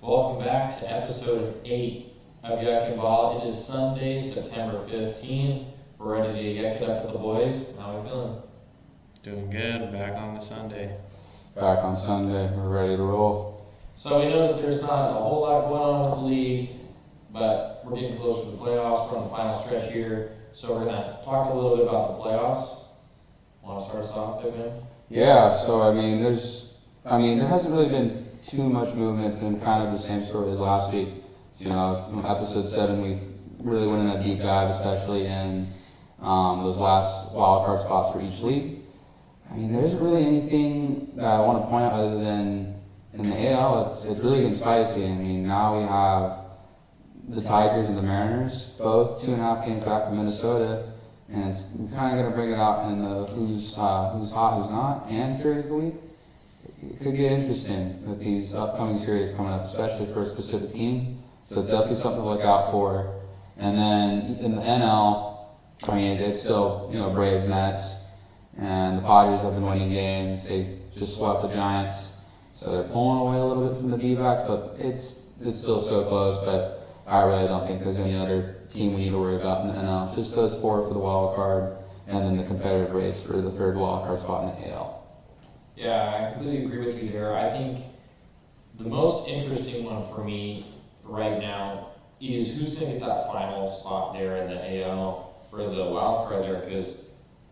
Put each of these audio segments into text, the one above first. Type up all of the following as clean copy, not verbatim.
Welcome back to episode 8 of Yuckin Ball. It is Sunday, September 15th. We're ready to yuck it up with the boys. How we feeling? Doing good. Back on the Sunday. Back on Sunday. We're ready to roll. So we know that there's not a whole lot going on with the league, but we're getting close to the playoffs. We're on the final stretch here. So we're going to talk a little bit about the playoffs. Want to start us off, Big Man? Yeah, so there hasn't really been too much movement and kind of the same story as last week. From episode 7, we've really went in a deep dive, especially in those last wild card spots for each league. There isn't really anything that I want to point out other than in the AL, it's really getting spicy. Now we have the Tigers and the Mariners, both 2.5 games back from Minnesota, and it's kind of going to bring it out in the who's hot, who's not, and series of the week. It could get interesting with these upcoming series coming up, especially for a specific team. So it's definitely something to look out for. And then in the NL, it's still, Braves, Mets, and the Padres have been winning games. They just swept the Giants. So they're pulling away a little bit from the D-backs, but it's still so close. But I really don't think there's any other team we need to worry about in the NL. Just those 4 for the wild card, and then the competitive race for the 3rd wild card spot in the AL. Yeah, I completely agree with you there. I think the most interesting one for me right now is who's going to get that final spot there in the AL for the wild card there, because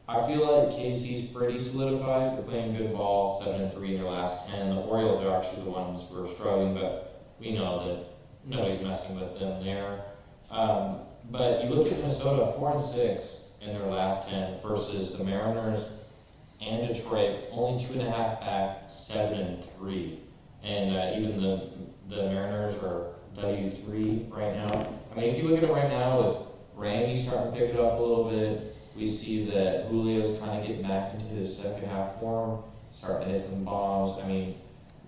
I feel like KC's pretty solidified. They're playing good ball, 7-3 in their last 10. The Orioles are actually the ones who are struggling, but we know that nobody's messing with them there. But you look at Minnesota, 4-6 in their last 10 versus the Mariners and Detroit, only 2.5 back, 7-3. And even the Mariners are W3 right now. If you look at it right now with Randy starting to pick it up a little bit, we see that Julio's kind of getting back into his second half form, starting to hit some bombs.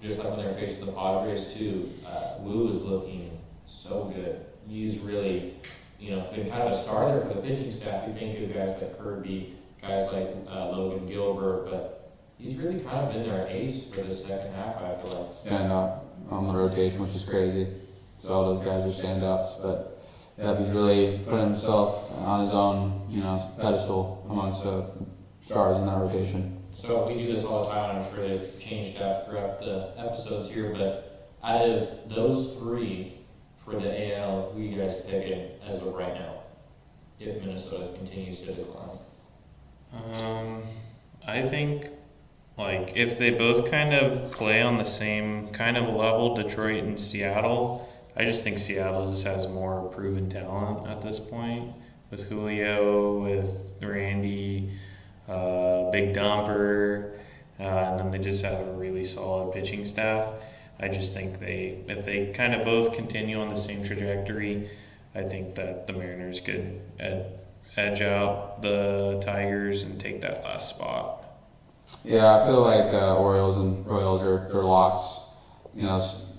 Just like when they're facing the Padres too, Wu is looking so good. He's really, been kind of a star there for the pitching staff. You think of guys like Kirby, guys like Logan Gilbert, but he's really kind of been their ace for the second half, I feel like. Stand out on the rotation, which is crazy. So all those guys are standouts, but yeah, he's really put himself on his own, pedestal amongst the stars in that rotation. So we do this all the time, and I'm sure they've changed that throughout the episodes here, but out of those 3 for the AL, who are you guys picking as of right now, if Minnesota continues to decline? I think, if they both kind of play on the same kind of level, Detroit and Seattle, I just think Seattle just has more proven talent at this point with Julio, with Randy, Big Dumper, and then they just have a really solid pitching staff. I just think if they kind of both continue on the same trajectory, I think that the Mariners could edge out the Tigers and take that last spot. Yeah, I feel like Orioles and Royals are locks.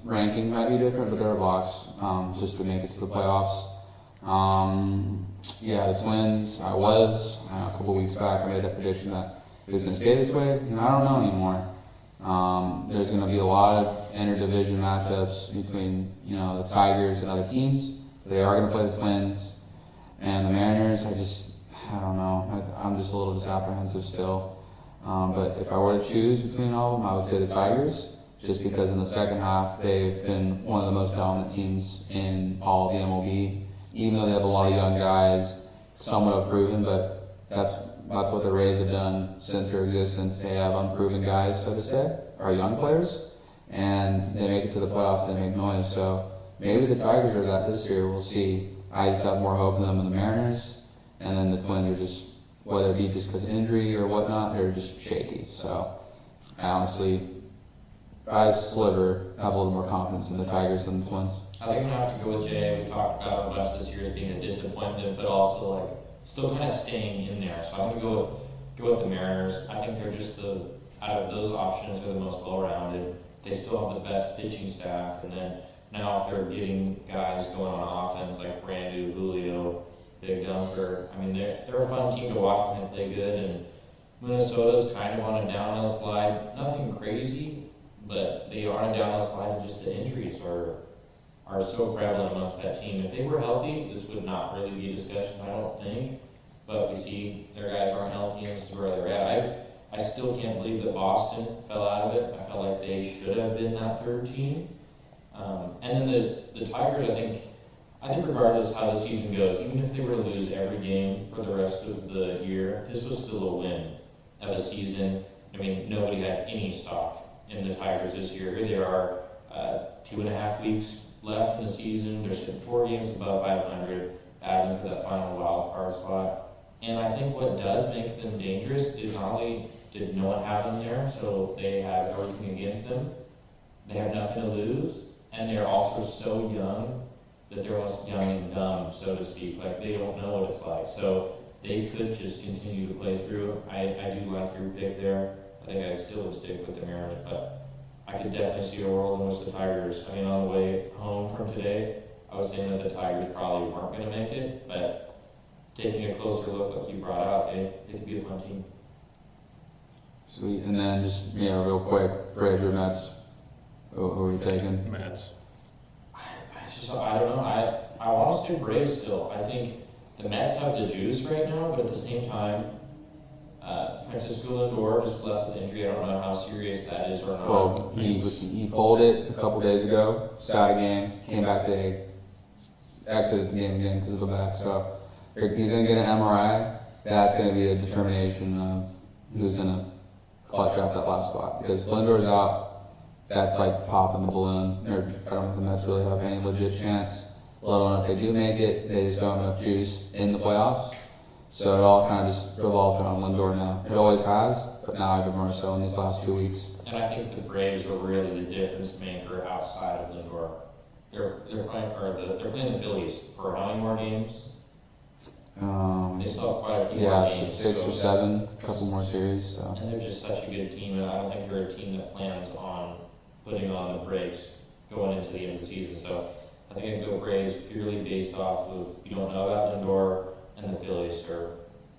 Ranking might be different, but they're locks just to make it to the playoffs. The Twins, a couple weeks back, I made that prediction that it was going to stay this way. I don't know anymore. There's going to be a lot of interdivision matchups between, the Tigers and other teams. They are going to play the Twins. And the Mariners, I don't know. I'm just a little disapprehensive still. But if I were to choose between all of them, I would say the Tigers. Just because in the second half, they've been one of the most dominant teams in all of the MLB. Even though they have a lot of young guys, somewhat unproven, but that's what the Rays have done since their existence. They have unproven guys, so to say, or young players, and they make it to the playoffs, they make noise. So maybe the Tigers are that this year, we'll see. I just have more hope in them than the Mariners, and then the Twins are just, whether it be just because of injury or whatnot, they're just shaky. So I honestly, I sliver have a little more confidence in the Tigers than the Twins. I think I'm going to have to go with Jay. We've talked about it a bunch this year as being a disappointment, but also still kind of staying in there. So I'm going to go with the Mariners. I think they're just out of those options, they're the most well-rounded. They still have the best pitching staff, and then now if they're getting guys going on offense like Randy, Julio, Big Dumper, they're a fun team to watch when they play good, and Minnesota's kind of on a downhill slide. Nothing crazy, but they are on a downhill slide. Just the injuries are are so prevalent amongst that team. If they were healthy, this would not really be a discussion, I don't think. But we see their guys aren't healthy, and this is where they're at. I still can't believe that Boston fell out of it. I felt like they should have been that third team. And then the Tigers, I think regardless how the season goes, even if they were to lose every game for the rest of the year, this was still a win of a season. I mean, nobody had any stock in the Tigers this year. Here they are, 2.5 weeks left in the season. They're sitting 4 games above 500, battling for that final wild card spot. And I think what does make them dangerous is not only did no one have them there, so they have everything against them, they have nothing to lose, and they're also so young that they're almost young and dumb, so to speak. Like, they don't know what it's like. So they could just continue to play through. I do like your pick there. I think I still would stick with the Mariners, but I could definitely see a world in which the Tigers, I mean, on the way home from today, I was saying that the Tigers probably weren't going to make it, but taking a closer look, like you brought out, they could be a fun team. Sweet. And then just, real quick, Braves or Mets? Who are you taking? Mets. I don't know. I want to say Braves still. I think the Mets have the juice right now, but at the same time, Francisco Lindor just left with injury. I don't know how serious that is or not. Well, he pulled it a couple days ago, sat a game, came back today, exited the game again because of the back. So he's going to get an MRI. That's going to be a determination of who's going to clutch out that last spot. Because if Lindor's out, that's like popping the balloon. I don't think the Mets really have any legit chance. Let alone if they do make it, they just don't have enough juice in the playoffs. So it all kind of just revolves around Lindor now. It always has, but now even more so in these last 2 weeks. And I think the Braves are really the difference maker outside of Lindor. They're playing the Phillies for how many more games? They still have quite a few more games. 6 or 7, a couple more series. So. And they're just such a good team, and I don't think they're a team that plans on putting on the brakes going into the end of the season. So I think I can go Braves purely based off of you don't know about Lindor, and the Phillies are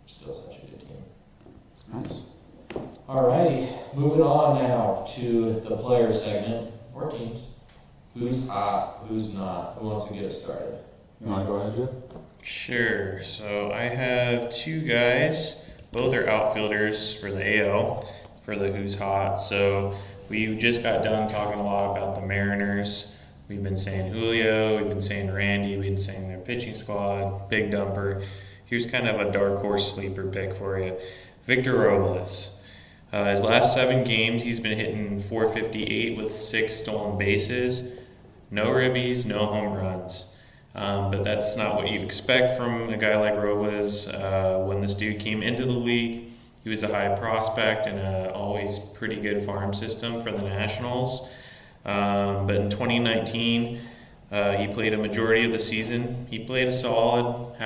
still such a good team. Nice. Alrighty, moving on now to the player segment. 4 teams. Who's hot, who's not? Who wants to get us started? You want to go ahead, Jeff? Sure. So I have 2 guys. Both are outfielders for the AL, for the Who's Hot. So we just got done talking a lot about the Mariners. We've been saying Julio, we've been saying Randy, we've been saying their pitching squad, big dumper. Here's kind of a dark horse sleeper pick for you. Victor Robles. His last 7 games, he's been hitting .458 with 6 stolen bases. No ribbies, no home runs. But that's not what you expect from a guy like Robles. When this dude came into the league, he was a high prospect and a always pretty good farm system for the Nationals. But in 2019, he played a majority of the season. He played a solid.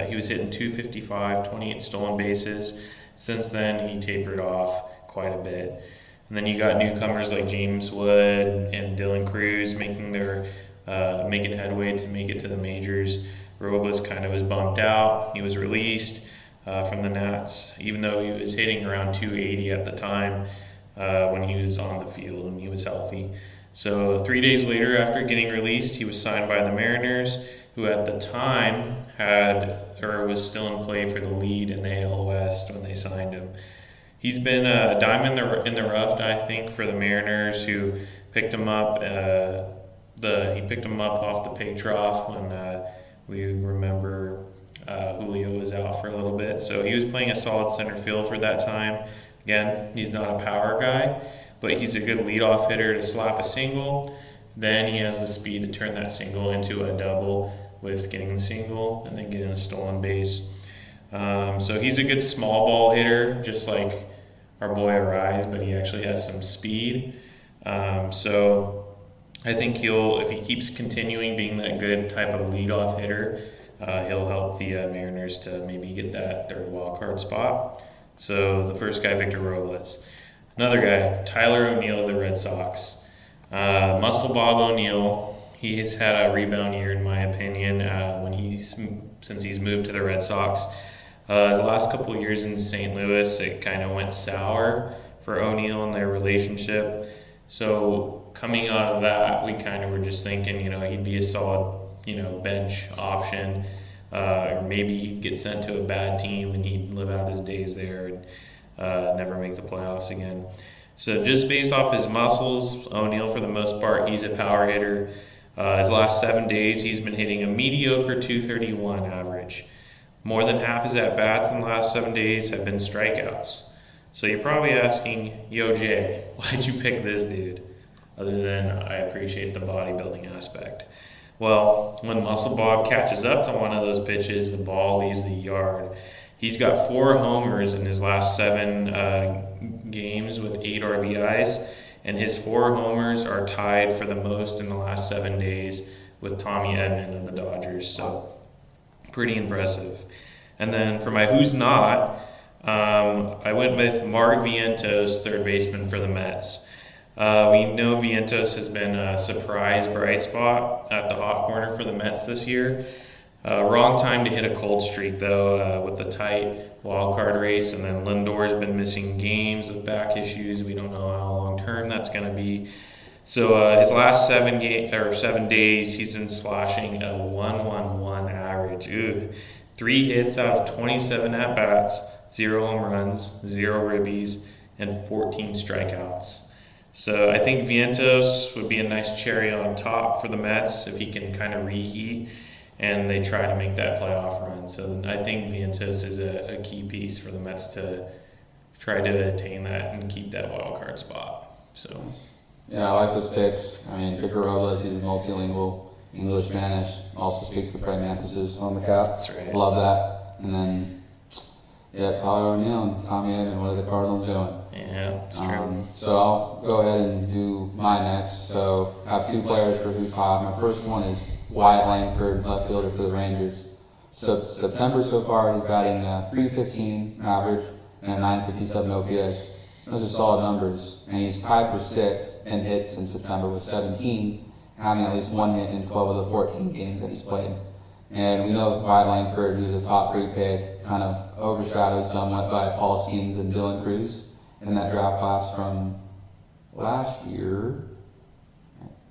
He was hitting .255, 28 stolen bases. Since then, he tapered off quite a bit. And then you got newcomers like James Wood and Dylan Cruz making headway to make it to the majors. Robles kind of was bumped out. He was released from the Nats, even though he was hitting around .280 at the time when he was on the field and he was healthy. So 3 days later, after getting released, he was signed by the Mariners, who at the time was still in play for the lead in the AL West when they signed him. He's been a diamond in the rough, I think, for the Mariners, who picked him up. He picked him up off the pig trough when we remember Julio was out for a little bit. So he was playing a solid center field for that time. Again, he's not a power guy, but he's a good leadoff hitter to slap a single. Then he has the speed to turn that single into a double with getting the single and then getting a stolen base. So he's a good small ball hitter, just like our boy Arise, but he actually has some speed. So I think if he keeps continuing being that good type of leadoff hitter, he'll help the Mariners to maybe get that third wild card spot. So the first guy, Victor Robles. Another guy, Tyler O'Neill of the Red Sox. Muscle Bob O'Neill, he's had a rebound year in my opinion since he's moved to the Red Sox. His last couple of years in St. Louis, it kind of went sour for O'Neill and their relationship. So coming out of that, we kind of were just thinking, he'd be a solid, bench option. Or maybe he'd get sent to a bad team and he'd live out his days there and never make the playoffs again. So just based off his muscles, O'Neal, for the most part, he's a power hitter. His last 7 days, he's been hitting a mediocre 231 average. More than half his at-bats in the last 7 days have been strikeouts. So you're probably asking, yo, Jay, why'd you pick this dude? Other than I appreciate the bodybuilding aspect. Well, when Muscle Bob catches up to one of those pitches, the ball leaves the yard. He's got 4 homers in his last 7 games with 8 RBIs, and his 4 homers are tied for the most in the last 7 days with Tommy Edman of the Dodgers. So pretty impressive. And then for my who's not, I went with Mark Vientos, third baseman for the Mets. We know Vientos has been a surprise bright spot at the hot corner for the Mets this year. Wrong time to hit a cold streak, though, with the tight wild card race. And then Lindor's been missing games with back issues. We don't know how long term that's going to be. So his last 7 days, he's been slashing a 1.11 average. 3 hits out of 27 at bats, 0 home runs, 0 ribbies, and 14 strikeouts. So I think Vientos would be a nice cherry on top for the Mets if he can kind of reheat and they try to make that playoff run. So I think Vientos is a key piece for the Mets to try to attain that and keep that wild card spot. So yeah, I like those picks. I mean, Victor Robles, he's multilingual, English, Spanish, also speaks the praying mantises on the cap. That's right. Love that. And then, Tyler O'Neill and Tommy Edman, what are the Cardinals doing? Yeah, that's true. So I'll go ahead and do my next. So I have 2 players for who's hot. My first one is Wyatt Langford, left fielder for the Rangers. So September so far, he's batting 315 average and a 957 OPS. Those are solid numbers. And he's tied for 6th in hits in September with 17, having at least 1 hit in 12 of the 14 games that he's played. And we know Wyatt Langford, he was a top 3 pick, kind of overshadowed somewhat by Paul Skeens and Dylan Cruz in that draft class from last year.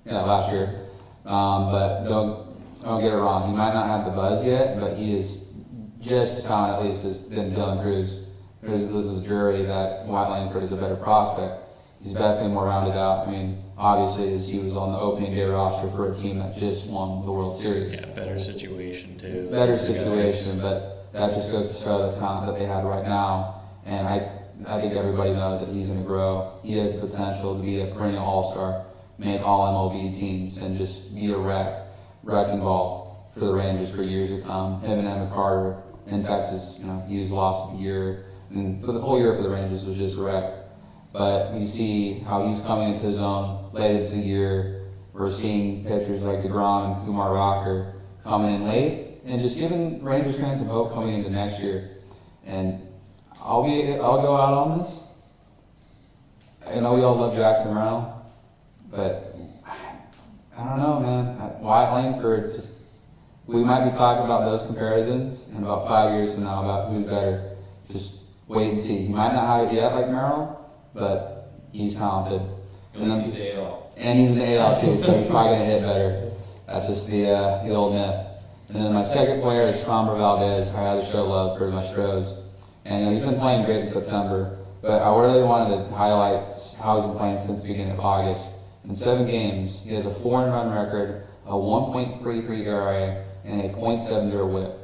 But don't get it wrong. He might not have the buzz yet, but he is just as talented, at least, as than Dylan Cruz. There's a jury that Wyatt Langford is a better prospect. He's definitely more rounded out. I mean, obviously, as he was on the opening day roster for a team that just won the World Series. Yeah, better situation too. Better situation, but that just goes to show the talent that they had right now. And I think everybody knows that he's going to grow. He has the potential to be a perennial all-star, make all MLB teams, and just be a wrecking ball for the Rangers for years to come. Him and Emmett Carter in Texas, he was lost of the year. And for the whole year for the Rangers was just a wreck. But we see how he's coming into his own late into the year. We're seeing pitchers like DeGrom and Kumar Rocker coming in late and just giving Rangers fans some hope coming into next year. And I'll go out on this. I know we all love Jackson Morrell, but I don't know, man. Wyatt Langford, we might be talking about those comparisons in about 5 years from now about who's better. Just wait and see. He might not have it yet like Merrill, but he's talented. And he's the AL. And he's in the AL too, so he's probably going to hit better. That's just the old myth. And then my second player is Framber Valdez. I had to show love for my Stros. And he's been playing great in September, but I really wanted to highlight how he's been playing since the beginning of August. In 7 games, he has a 4-run record, a 1.33 ERA, and a .70 WHIP.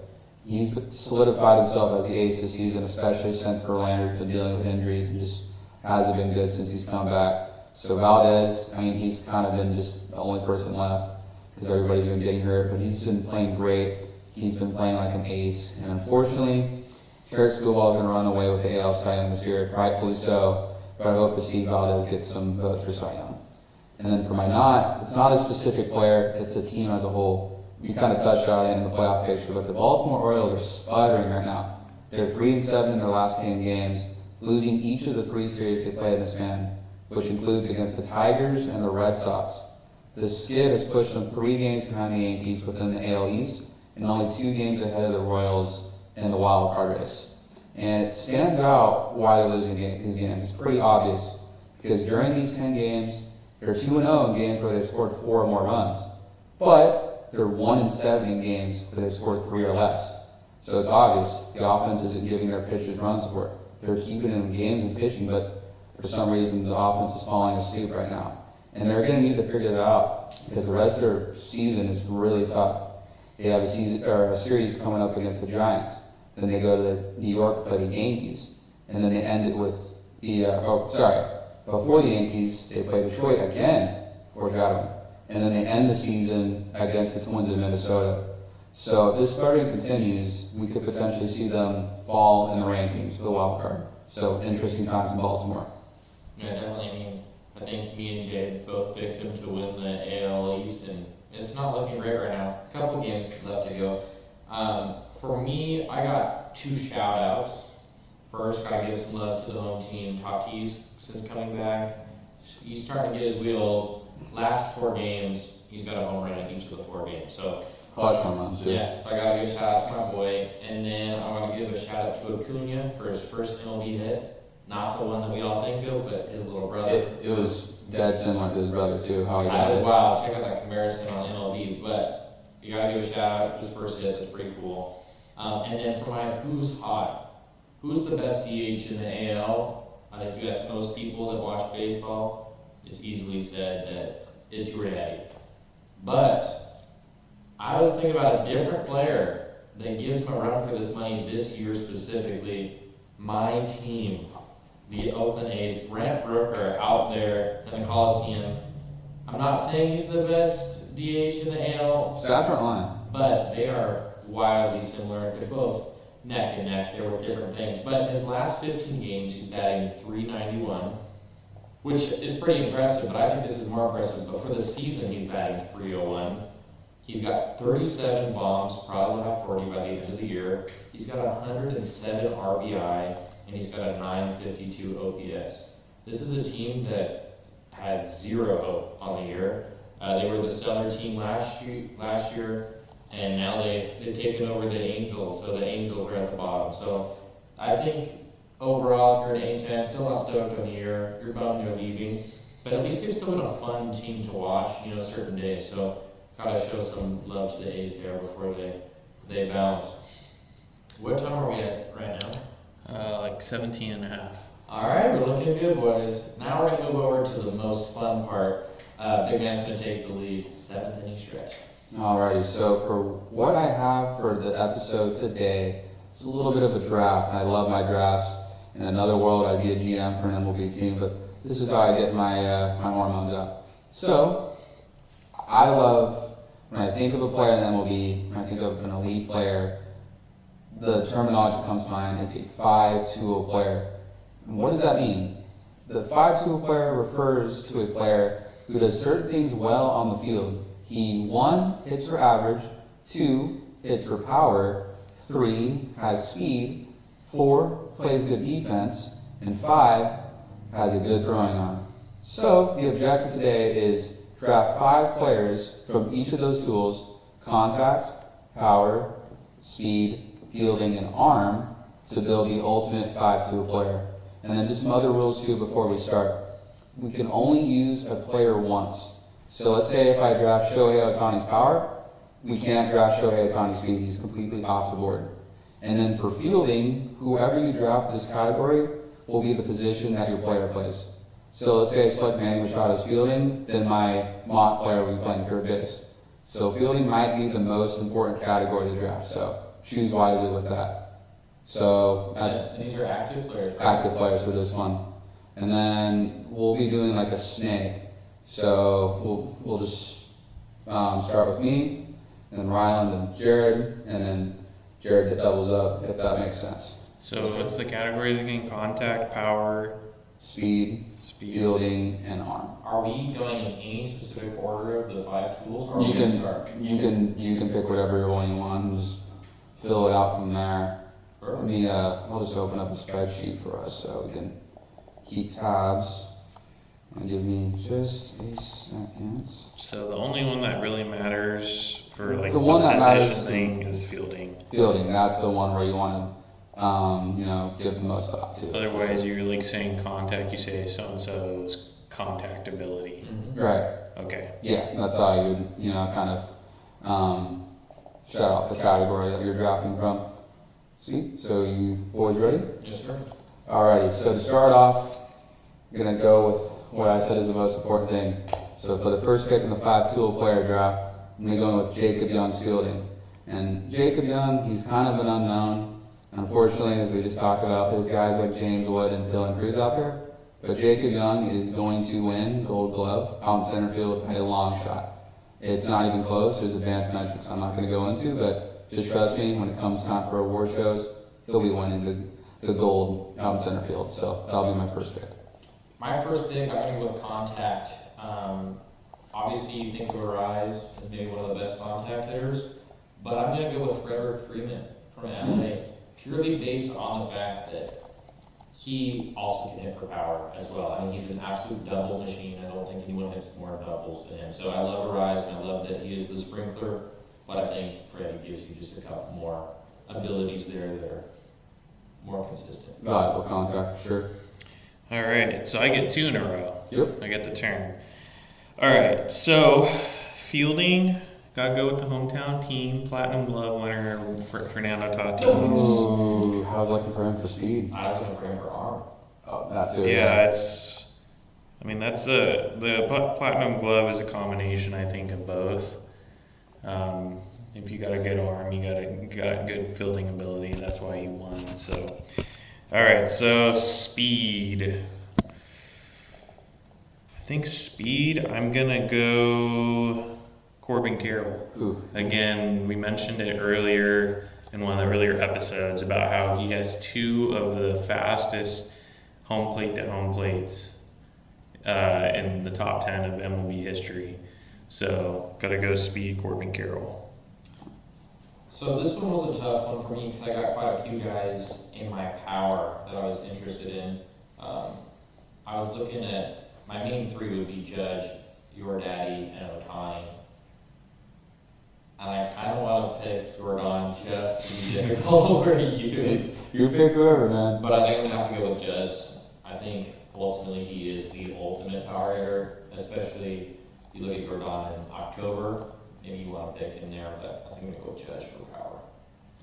He's solidified himself as the ace this season, especially since Verlander's been dealing with injuries and just hasn't been good since he's come back. So Valdez, he's kind of been just the only person left because everybody's been getting hurt, but he's been playing great. He's been playing like an ace, and unfortunately, Kurt Skubal is going to run away with the AL Cy Young this year, rightfully so, but I hope to see Valdez get some votes for Cy Young. And then for my not, it's not a specific player, it's the team as a whole. We kind of touched on it in the playoff picture, but the Baltimore Orioles are sputtering right now. They're 3-7 in their last 10 games, losing each of the 3 series they played in the span, which includes against the Tigers and the Red Sox. The skid has pushed them 3 games behind the Yankees within the AL East, and only 2 games ahead of the Royals in the wild card race. And it stands out why they're losing these games. It's pretty obvious, because during these 10 games, They're 2-0 in games where they scored 4 or more runs. But they're 1-7 in games where they've scored 3 or less. So it's obvious the offense isn't giving their pitchers run support. They're keeping them in games and pitching, but for some reason the offense is falling asleep right now. And they're going to need to figure that out because the rest of their season is really tough. They have a series coming up against the Giants. Then they go to New York, play the Yankees. And then they end it with before the Yankees, they play Detroit again for Godwin. And then they end the season against the Twins in Minnesota. So if this starting continues, we could potentially see them fall in the rankings for the wild card. So interesting times in Baltimore. Yeah, definitely. I mean, I think me and Jay both picked him to win the AL East, and it's not looking great right now. A couple games left to go. For me, I got 2 shout-outs. First, gotta give some love to the home team, Tatis, since coming back. He's starting to get his wheels. Last 4 games, he's got a home run in each of the 4 games. So Clutch home runs, too. yeah, so I gotta give a shout out to my boy. And then I want to give a shout out to Acuna for his first MLB hit. Not the one that we all think of, but his little brother. It was dead similar to his brother, too, how he I got was it. wild. Check out that comparison on MLB. But you gotta give a shout out to his first hit. That's pretty cool. And then for my who's hot, who's the best DH in the AL? I think you ask most people that watch baseball, it's easily said that it's your daddy. But I was thinking about a different player that gives him a run for this money this year specifically. My team, the Oakland A's, Brent Rooker out there in the Coliseum. I'm not saying he's the best DH in the AL, Stats aren't lying. but they are wildly similar. They're both neck and neck. They're with different things. But in his last 15 games, he's batting .391, which is pretty impressive, but I think this is more impressive. But for the season, he's batting .301. He's got 37 bombs, probably will have 40 by the end of the year. He's got 107 RBI, and he's got a 952 OPS. This is a team that had 0 hope on the year. They were the stellar team last year, and now they've taken over the Angels, so the Angels are at the bottom. So I think overall, if you're an A's fan, still not stoked on the year, you're bummed they're leaving, but at least they've still been a fun team to watch, certain days. So gotta show some love to the A's there before they bounce. What time are we at right now? Like 17 and a half. All right, we're looking good, boys. Now we're gonna move over to the most fun part. Big Man's gonna take the lead. 7th inning stretch. Alrighty, so for what I have for the episode today, it's a little bit of a draft. I love my drafts. In another world, I'd be a GM for an MLB team, but this is how I get my hormones out. So, I love, when I think of a player in MLB, when I think of an elite player, the terminology that comes to mind is a 5-tool player. And what does that mean? The 5-tool player refers to a player who does certain things well on the field. He, 1, hits for average, 2, hits for power, 3, has speed, 4, plays good defense, and 5, has a good throwing arm. So, the objective today is draft 5 players from each of those tools: contact, power, speed, fielding, and arm, to build the ultimate 5-tool player. And then just some other rules too before we start. We can only use a player once. So let's say if I draft Shohei Ohtani's power, we can't draft Shohei Ohtani's speed. He's completely off the board. And then for fielding, whoever you draft this category will be the position that your player plays. So let's say I select Manny Machado's fielding, then my mock player will be playing third base. So fielding might be the most important category to draft, so choose wisely with that. So And these are active players, right? active players for this one. And then we'll be doing like a snake. So we'll just start with me, then Ryland and Jared, and then Jared doubles up, if that makes sense. So what's the categories again? Contact, power, Speed, fielding, and arm. Are we going in any specific order of the 5 tools, or are You we gonna can start? you can pick whatever one you want and just fill it out from there. Let me I'll just open up a spreadsheet for us so we can keep tabs. And give me just a second. So the only one that really matters for like The one that position matters- thing is fielding. Fielding, that's the one where you want to give the most thought to. Otherwise, you're like saying contact. You say so and so's contact ability. Right. Okay. Yeah, that's how you would, kind of shut out the category that you're drafting from. Sweet. So you boys ready? Yes, sir. Alrighty. So to start off, I'm gonna go with what I said is the most important thing. So for the first pick in the 5-tool player draft, I'm gonna go with Jacob Young's fielding. And Jacob Young, he's kind of an unknown. Unfortunately, as we just talked about, there's guys like James Wood and Dylan Cruz out there. But Jacob Young is going to win Gold Glove out in center field by a long shot. It's not even close. There's advanced metrics I'm not going to go into, but just trust me, when it comes time for award shows, he'll be winning the gold out in center field. So that'll be my first pick. My first pick, I'm going to go with contact. Obviously, you think of Arise as maybe one of the best contact hitters, but I'm going to go with Frederick Freeman from LA, purely based on the fact that he also can hit for power as well. I mean, he's an absolute double machine. I don't think anyone hits more doubles than him. So I love Arise, and I love that he is the sprinkler, but I think Freddie gives you just a couple more abilities there that are more consistent. Valuable contact, for sure. All right, so I get 2 in a row. Yep. I get the turn. All right, so fielding, gotta go with the hometown team, Platinum Glove winner Fernando Tatis. Ooh, I was looking for him for speed. I was looking for him for arm. Oh, that's it. Yeah, that's the Platinum Glove is a combination, I think, of both. If you got a good arm, you got good fielding ability. That's why you won. So, all right. So speed. I think speed. I'm gonna go Corbin Carroll. Ooh. Again, we mentioned it earlier in one of the earlier episodes about how he has 2 of the fastest home plate to home plates in the top 10 of MLB history. So, gotta go speed Corbin Carroll. So this one was a tough one for me because I got quite a few guys in my power that I was interested in. I was looking at, my main 3 would be Judge, Your Daddy, and Ohtani. And I kind of want to pick Jordan just to be difficult over you. You pick whoever, man. But I think I'm going to have to go with Judge. I think ultimately he is the ultimate power hitter, especially if you look at Jordan in October. Maybe you want to pick him there, but I think I'm going to go Judge for power.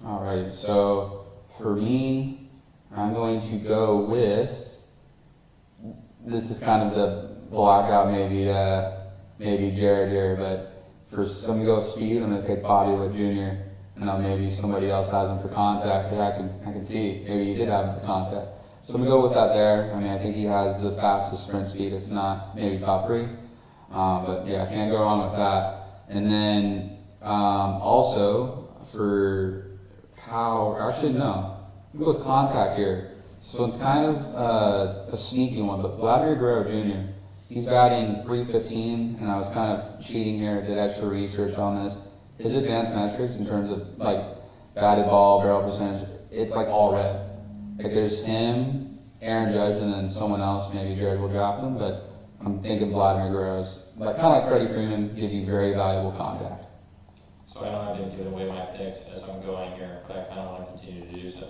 Alrighty, so for me, I'm going to go with, this is kind of the blackout maybe Jared here, but for some to go with speed, I'm going to pick Bobby Witt Jr. And then maybe somebody else has him for contact. Yeah, I can see. Maybe you did have him for contact. So I'm going to go with that there. I mean, I think he has the fastest sprint speed, if not maybe top 3. But yeah, I can't go wrong with that. And then also for power, actually no, I'm going to go with contact here. So it's kind of a sneaky one, but Vladimir Guerrero Jr., he's batting .315, and I was kind of cheating here, did extra research on this. His advanced metrics in terms of like batted ball, barrel percentage, it's like all red. Like there's him, Aaron Judge, and then someone else, maybe Jared will draft him, but I'm thinking Vladimir Guerrero's, like kind of like Freddie Freeman, gives you very valuable contact. So I know I've been giving away my picks as I'm going here, but I kind of want to continue to do so.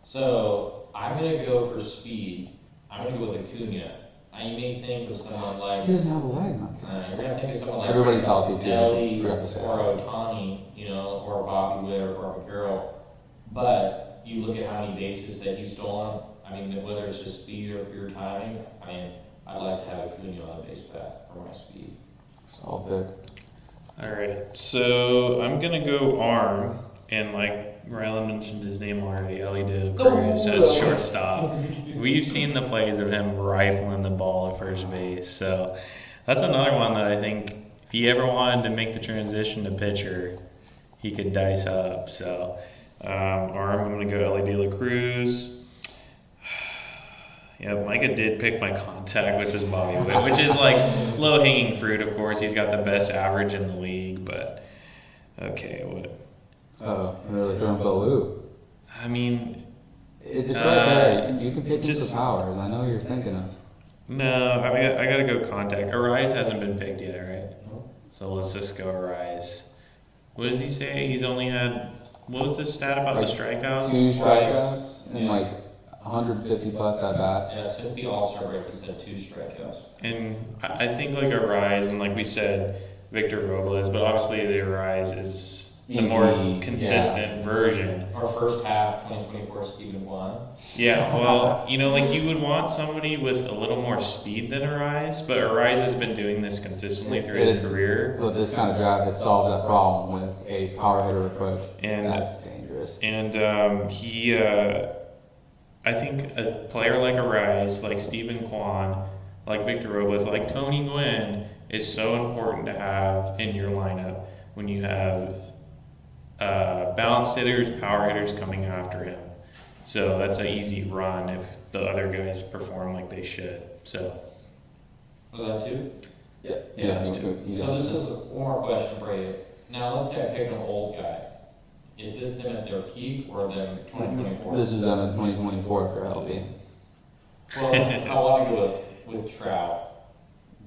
So I'm going to go for speed. I'm going to go with Acuna. Now you may think of someone like... He doesn't have a leg, man. You're going to think of someone like... Everybody's healthy too. Ellie Forgot or to say that. Ohtani, or Bobby Witt or Corbin Carroll. But you look at how many bases that he's stolen. I mean, whether it's just speed or pure timing, I mean, I'd like to have Acuna on the base path for my speed. Solid pick. All right, so I'm gonna go arm, and like Rylan mentioned his name already, Ellie De Cruz as shortstop. We've seen the plays of him rifling the ball at first base, so that's another one that I think if he ever wanted to make the transition to pitcher, he could dice up. So arm, I'm gonna go Ellie De La Cruz. Yeah, Micah did pick my contact, which was Bobby Witt, which is like low-hanging fruit, of course. He's got the best average in the league, but okay, what? Oh, I'm really throwing for a loop. I mean... It's right there. You can pick him for power. I know what you're thinking of. No, I gotta go contact. Arise hasn't been picked yet, right? So let's just go Arise. What does he say? He's only had... What was the stat about like the strikeouts? 2 strikeouts and like 150 plus at bats. Yeah, since the All-Star break, he's had 2 strikeouts. And I think like a rise, and like we said, Victor Robles, but obviously the rise is the more consistent version. Our first half, 2024, Stephen Kwan. Yeah, well, like you would want somebody with a little more speed than Arise, but Arise has been doing this consistently through his career. With this kind of draft, it solves that problem with a power hitter approach. And that's dangerous. And I think a player like Arise, like Stephen Kwan, like Victor Robles, like Tony Gwynn is so important to have in your lineup when you have balanced hitters, power hitters coming after him. So that's an easy run if the other guys perform like they should. So was that 2? Yeah, that's 2. So this is one more question for you. Now let's say I pick an old guy. Is this them at their peak or them 2024? This is them in 2024 if they're healthy. Well, I want to go with Trout,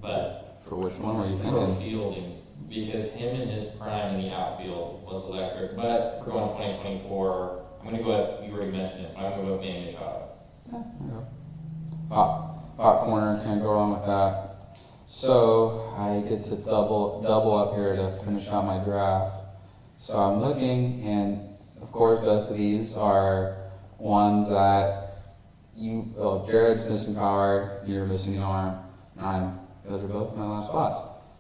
but for which one were you for thinking? fielding, because him in his prime in the outfield was electric. But for going 2024, I'm going to go with, you already mentioned it, but I'm going to go with Manny Machado. Hot corner, can't go wrong with that. So I get to double up here to finish out my draft. So I'm looking, and of course both of these are ones that Jared's missing power, you're missing the arm, and those are both my last spots.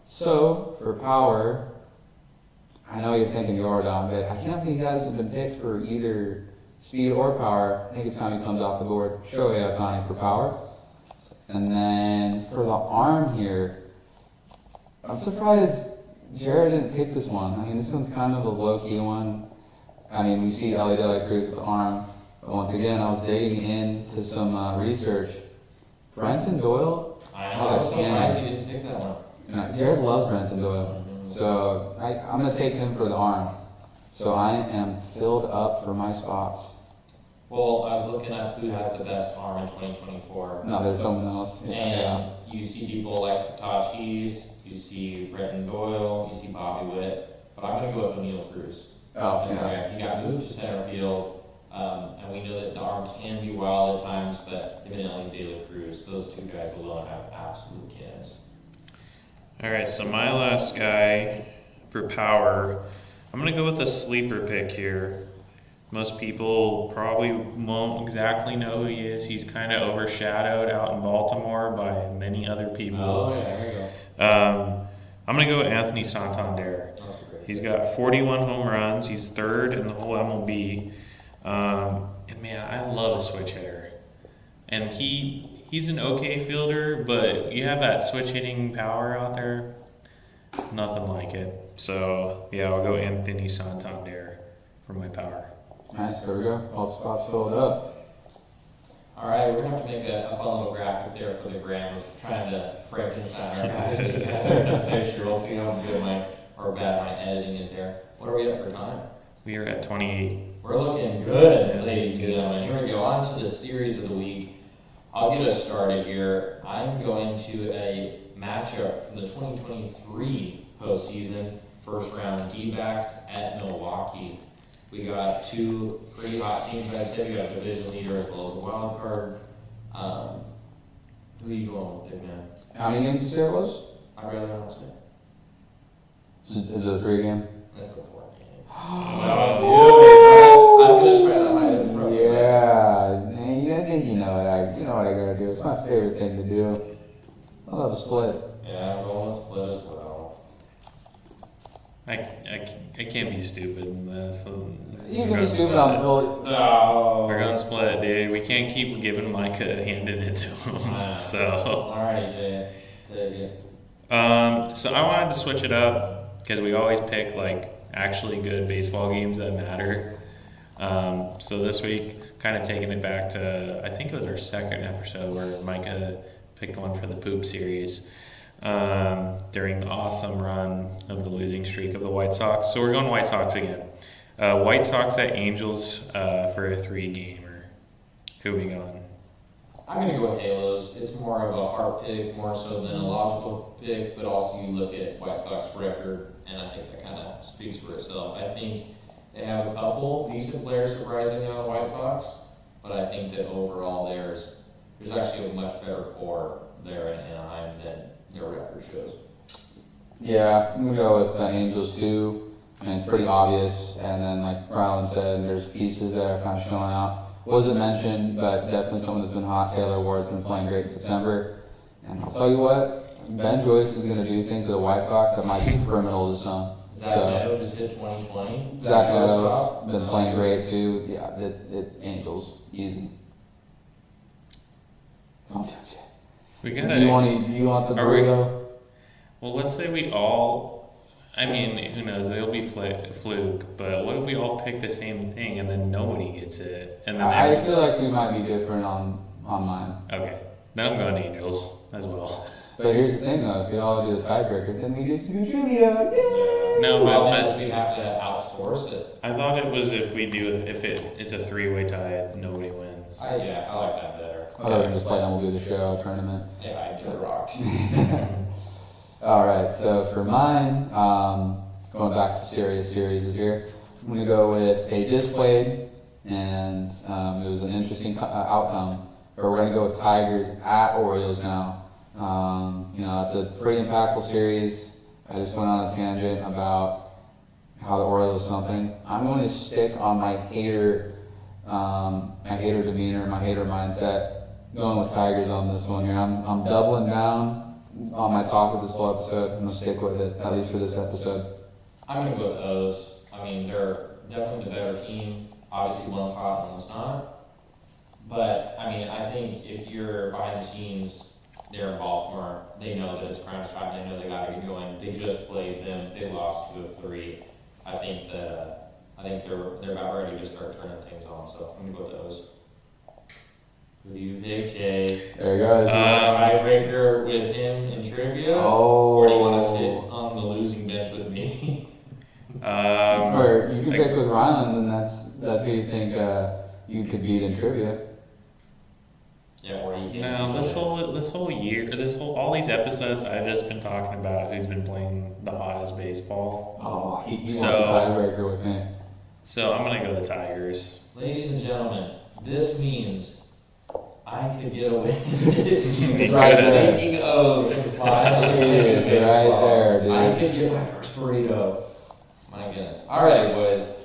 So for power, I know you're thinking Jordan, but I can't believe you guys have been picked for either speed or power. I think it's time he comes off the board. Shohei Ohtani for power. And then for the arm here, I'm surprised Jared didn't pick this one. I mean, this one's kind of a low-key one. I mean, we see Ellie De La Cruz with the arm. But once again, I was digging into some research. Brenton Doyle? I know, I was surprised he didn't pick that one. Jared loves Brenton Doyle. So I'm going to take him for the arm. So I am filled up for my spots. Well, I was looking at who has the best arm in 2024. No, there's someone else. And you see people like Tatis, you see Brenton Doyle, you see Bobby Witt, but I'm going to go with O'Neal Cruz. Oh, yeah. He got moved to center field, and we know that the arms can be wild at times, but evidently De La Cruz, those 2 guys alone have absolute cannons. All right, so my last guy for power, I'm going to go with a sleeper pick here. Most people probably won't exactly know who he is. He's kind of overshadowed out in Baltimore by many other people. Oh, yeah, there you go. I'm going to go with Anthony Santander. He's got 41 home runs. He's 3rd in the whole MLB. And man, I love a switch hitter. And he's an okay fielder, but you have that switch hitting power out there. Nothing like it. So, yeah, I'll go Anthony Santander for my power. Nice, there we go. All the spots filled up. All right, we're going to have to make a fun little graphic there for the gram of trying to Frankenstein our guys together in a picture. We'll see how good or bad my editing is there. What are we at for time? We are at 28. We're looking good, ladies and gentlemen. Here we go, on to the series of the week. I'll get us started here. I'm going to a matchup from the 2023 postseason, first round D-backs at Milwaukee. We got 2 pretty hot teams, I'd say. We got a division leader as well as a wild card. Who are you going with, big man? How many games did you say it was? I'd rather not say. Is it a 3 game? That's the 4th game. No, dude. I'm going to try to hide it from you. Yeah, I think you know what I gotta do. It's my favorite thing to do. I love a split. Yeah, I'm going with split as well. I can't be stupid in this. You can be stupid on the goal. Oh. We're going to split, dude. We can't keep giving Micah handing it to him. So. Alright, Jay. Take it. So I wanted to switch it up because we always pick like actually good baseball games that matter. So this week, kind of taking it back to, I think it was our 2nd episode where Micah picked one for the poop series during the awesome run of the losing streak of the White Sox. So we're going White Sox again. White Sox at Angels for a 3-gamer. Who we going? I'm going to go with Halos. It's more of a heart pick, more so than a logical pick, but also you look at White Sox record, and I think that kind of speaks for itself. I think they have a couple decent players surprising out of White Sox, but I think that overall there's actually a much better core there in Anaheim than their record shows. Yeah, I'm gonna go with the Angels too. I mean, it's pretty obvious. And then, like Rylan said, there's pieces that are kind of showing out. Wasn't mentioned, but definitely someone that's been hot. Taylor Ward's been playing great in September. And I'll tell you what, Ben Joyce is gonna do things to the White Sox that might be criminal to some. Zach Neto just hit 2020. Zach Neto's been playing great too. Yeah, Angels easy. Don't touch it. We gotta. Do you want the burrito? Well, let's say we all. I mean, who knows? It'll be fluke. But what if we all pick the same thing and then nobody gets it? And then I feel like we might be different on mine. Okay, then I'm going Angels as well. But here's the thing, though: if we all do the tiebreaker, then we get to do trivia. No, but we have to outsource it. I thought it was if it's a 3-way tie, nobody wins. I like that better. I thought we were just playing MLB The Show tournament. Yeah, I do rock. All right, so for mine, going back to series here, I'm going to go with a displayed, and it was an interesting outcome. But we're going to go with Tigers at Orioles now. It's a pretty impactful series. I just went on a tangent about how the Orioles are something. I'm going to stick on my hater demeanor, my hater mindset, going with Tigers on this one here. I'm doubling down on my talk of this whole episode. I'm going to stick with it, at least for this episode. I'm going to go with O's. I mean, they're definitely the better team. Obviously, one's hot and one's not. But, I mean, I think if you're behind the scenes, they're in Baltimore, they know that it's crunch time, they know they got to get going. They just played them, they lost 2 of 3. I think they're about ready to start turning things on, so I'm going to go with O's. Who do you pick, Jay? There you go. Tiebreaker with him in trivia? Oh. Or do you want to sit on the losing bench with me? Or you can pick with Ryland, and that's who you think you could beat in trivia. Yeah, or you can. No, this whole year, all these episodes, I've just been talking about who's been playing the hottest baseball. Oh, he wants a tiebreaker with me. So I'm gonna go the Tigers. Ladies and gentlemen, this means I could get away with it. Right there. Speaking of, Right there, dude. I could get my first burrito. My goodness. Alrighty, boys.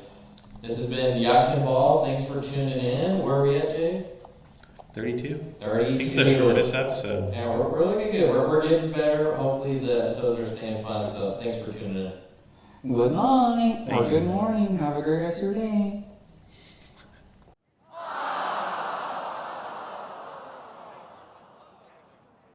This has been Yuckin Ball. Thanks for tuning in. Where are we at, Jay? 32. 32. It's the shortest episode. Yeah, we're looking good. We're getting better. Hopefully the episodes are staying fun. So thanks for tuning in. Good night or Thank you. good morning. Have a great rest of your day.